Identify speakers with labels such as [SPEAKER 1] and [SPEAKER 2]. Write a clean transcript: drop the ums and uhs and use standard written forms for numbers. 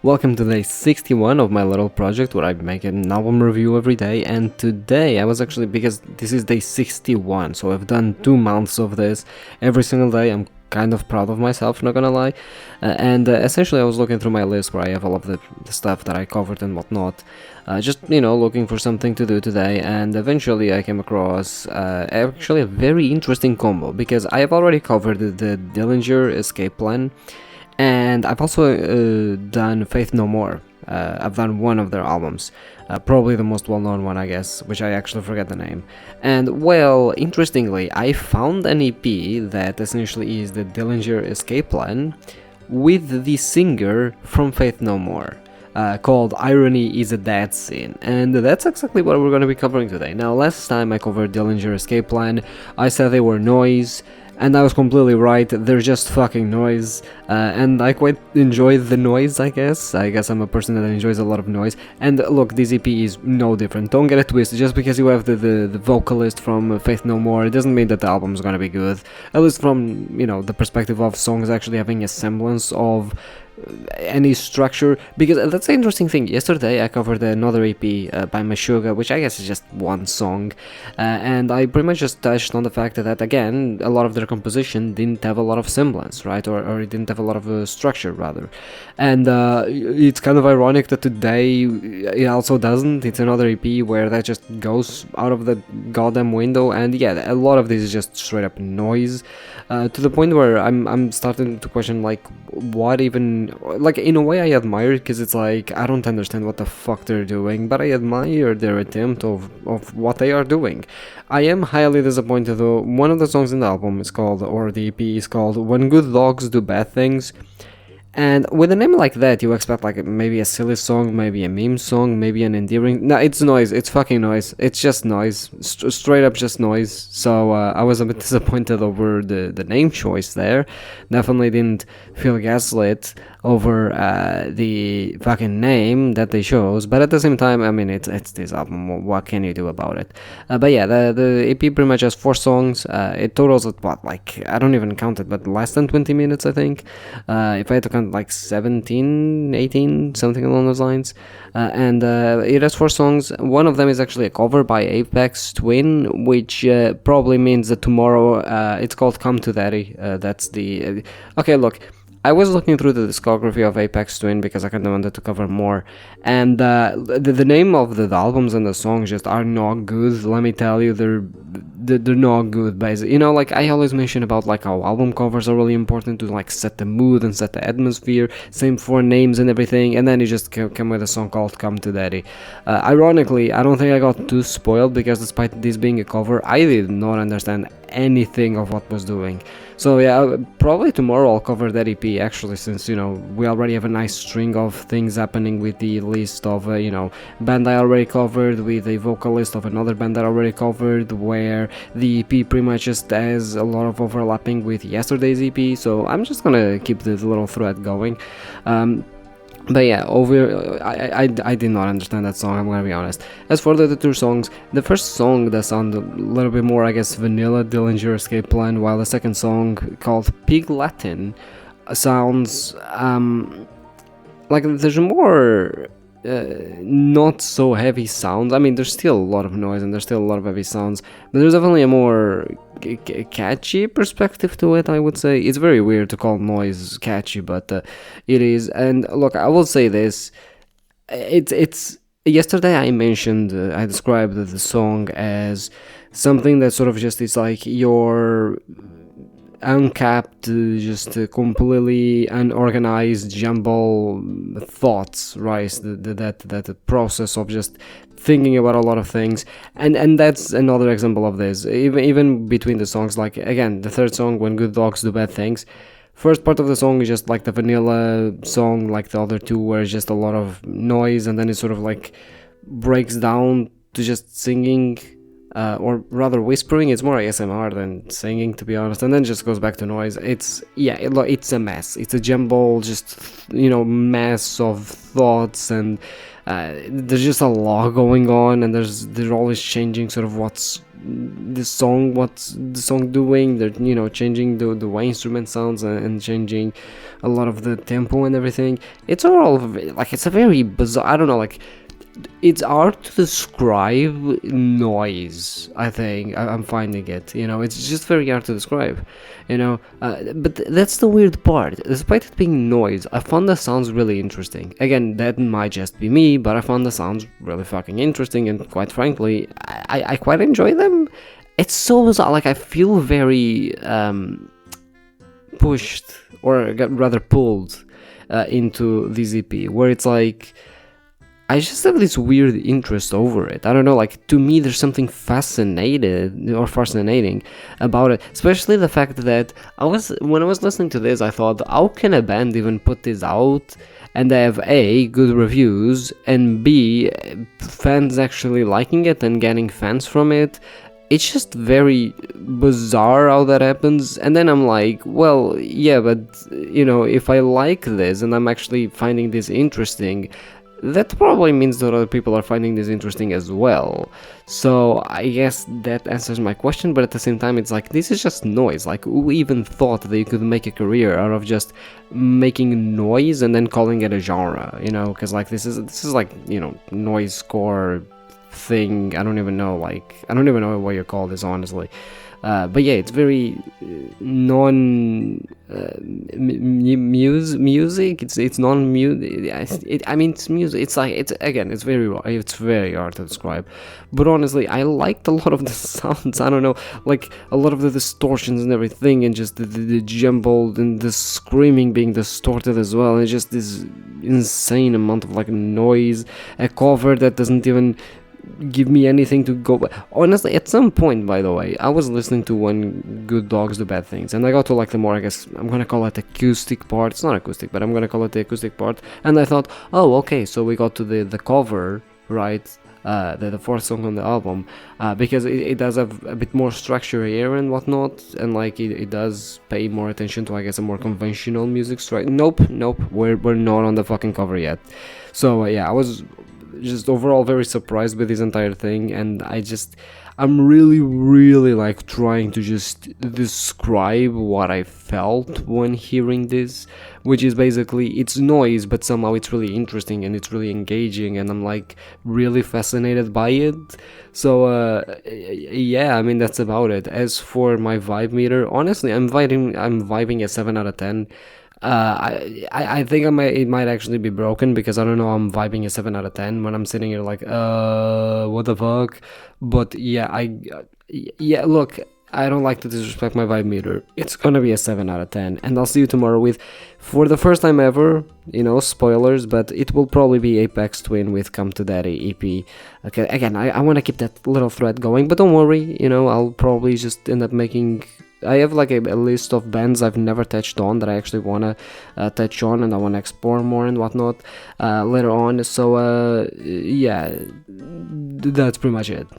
[SPEAKER 1] Welcome to day 61 of my little project where I make an album review every day, and today I was actually, because this is day 61, so I've done 2 months of this every single day. I'm kind of proud of myself, not gonna lie. Essentially I was looking through my list where I have all of the stuff that I covered and whatnot, just, looking for something to do today, and eventually I came across actually a very interesting combo, because I have already covered the Dillinger escape plan, and I've also done Faith No More. I've done one of their albums, probably the most well-known one, I guess, which I actually forget the name. And, well, interestingly, I found an EP that essentially is the Dillinger Escape Plan with the singer from Faith No More. Called Irony is a Dead Sin, and that's exactly what we're going to be covering today. Now, last time I covered Dillinger Escape Plan, I said they were noise, and I was completely right. They're just fucking noise, and I quite enjoy the noise, I guess. I'm a person that enjoys a lot of noise, and look, this EP is no different. Don't get it twisted. Just because you have the vocalist from Faith No More, it doesn't mean that the album's gonna be good, at least from, the perspective of songs actually having a semblance of any structure, because that's the interesting thing. Yesterday I covered another EP by Meshuggah, which I guess is just one song, and I pretty much just touched on the fact that again, a lot of their composition didn't have a lot of semblance, right, or it didn't have a lot of structure rather, and it's kind of ironic that today it also doesn't. It's another EP where that just goes out of the goddamn window, and yeah, a lot of this is just straight up noise, to the point where I'm starting to question, like, what even, like, in a way I admire it, because it's like, I don't understand what the fuck they're doing, but I admire their attempt of what they are doing. I am highly disappointed though. One of the songs in the album is called, or the EP is called, When Good Dogs Do Bad Things. And with a name like that, you expect like maybe a silly song, maybe a meme song, maybe an endearing. No, it's noise. It's fucking noise. It's just noise. Straight up just noise. So I was a bit disappointed over the name choice there. Definitely didn't feel gaslit over the fucking name that they chose. But at the same time, I mean, it's this album. What can you do about it? But yeah, the EP pretty much has 4 songs. It totals at what, like, I don't even count it, but less than 20 minutes, I think. If I had to count, like 17, 18, something along those lines. And it has 4 songs. One of them is actually a cover by Apex Twin, which probably means that tomorrow it's called Come to Daddy. That's the... okay, look. I was looking through the discography of Apex Twin because I kind of wanted to cover more, and the name of the albums and the songs just are not good. Let me tell you, they're not good. Basically, like I always mention about like how album covers are really important to like set the mood and set the atmosphere. Same for names and everything, and then you just come with a song called "Come to Daddy." Ironically, I don't think I got too spoiled because despite this being a cover, I did not understand anything of what was doing. So yeah, probably tomorrow I'll cover that EP actually, since we already have a nice string of things happening with the list of band I already covered, with a vocalist of another band that I already covered, where the EP pretty much just has a lot of overlapping with yesterday's EP. So I'm just gonna keep this little thread going. But yeah, I did not understand that song, I'm gonna be honest. As for the 2 songs, the first song that sounded a little bit more, I guess, vanilla Dillinger Escape Plan, while the second song, called Pig Latin, sounds like there's more not so heavy sounds. I mean, there's still a lot of noise and there's still a lot of heavy sounds, but there's definitely a more catchy perspective to it, I would say. It's very weird to call noise catchy, but it is. And look, I will say this, it's yesterday I mentioned, I described the song as something that sort of just is like your uncapped, just completely unorganized jumble thoughts, right? That process of just thinking about a lot of things, and that's another example of this. Even between the songs, like again, the third song, When Good Dogs Do Bad Things, first part of the song is just like the vanilla song, like the other two, where it's just a lot of noise, and then it sort of like breaks down to just singing, or rather whispering. It's more ASMR than singing, to be honest, and then just goes back to noise. It's a mess. It's a jumble, just mass of thoughts, and there's just a lot going on, and they're always changing sort of what's the song, what's the song doing. They're, you know, changing the way instrument sounds, and changing a lot of the tempo and everything. It's all like, it's a very bizarre, I don't know, like, it's hard to describe noise. I think I'm finding it, you know, it's just very hard to describe, you know. But that's the weird part. Despite it being noise, I found the sounds really interesting. Again, that might just be me, but I found the sounds really fucking interesting, and quite frankly, I quite enjoy them. It's so bizarre. Like, I feel very pushed, or rather pulled, into this EP, where it's like, I just have this weird interest over it. I don't know, like, to me there's something fascinating about it, especially the fact that when I was listening to this, I thought, how can a band even put this out and they have A, good reviews, and B, fans actually liking it and getting fans from it? It's just very bizarre how that happens. And then I'm like, well, yeah, but, you know, if I like this and I'm actually finding this interesting, that probably means that other people are finding this interesting as well. So I guess that answers my question, but at the same time, it's like, this is just noise. Like, who even thought that you could make a career out of just making noise and then calling it a genre, you know? Because, like, this is like, you know, noise core thing. I don't even know what you call this, honestly. But yeah, it's very music. It's non-music. I mean, it's music. It's like, it's very hard to describe. But honestly, I liked a lot of the sounds. I don't know, like a lot of the distortions and everything, and just the jumbled and the screaming being distorted as well, and just this insane amount of like noise. A cover that doesn't even give me anything to go by. Honestly, at some point, by the way, I was listening to When Good Dogs Do Bad Things, and I got to like the more, I guess I'm gonna call it acoustic part. It's not acoustic, but I'm gonna call it the acoustic part. And I thought, oh, okay, so we got to the cover, right? The fourth song on the album, because it does have a bit more structure here and whatnot, and like it does pay more attention to, I guess, a more conventional music straight. Nope, we're not on the fucking cover yet. So yeah, I was just overall very surprised with this entire thing, and I'm really like trying to just describe what I felt when hearing this, which is basically, it's noise, but somehow it's really interesting and it's really engaging, and I'm like really fascinated by it. So yeah, I mean, that's about it. As for my vibe meter, honestly, I'm vibing a 7 out of 10. I think it might actually be broken, because I don't know, I'm vibing a 7 out of 10 when I'm sitting here like, what the fuck? But yeah, yeah, look, I don't like to disrespect my vibe meter. It's gonna be a 7 out of 10, and I'll see you tomorrow with, for the first time ever, you know, spoilers, but it will probably be Apex Twin with Come to Daddy EP. Okay, again, I want to keep that little thread going, but don't worry, you know, I'll probably just end up making, I have like a list of bands I've never touched on that I actually want to touch on, and I want to explore more and whatnot later on. So yeah, that's pretty much it.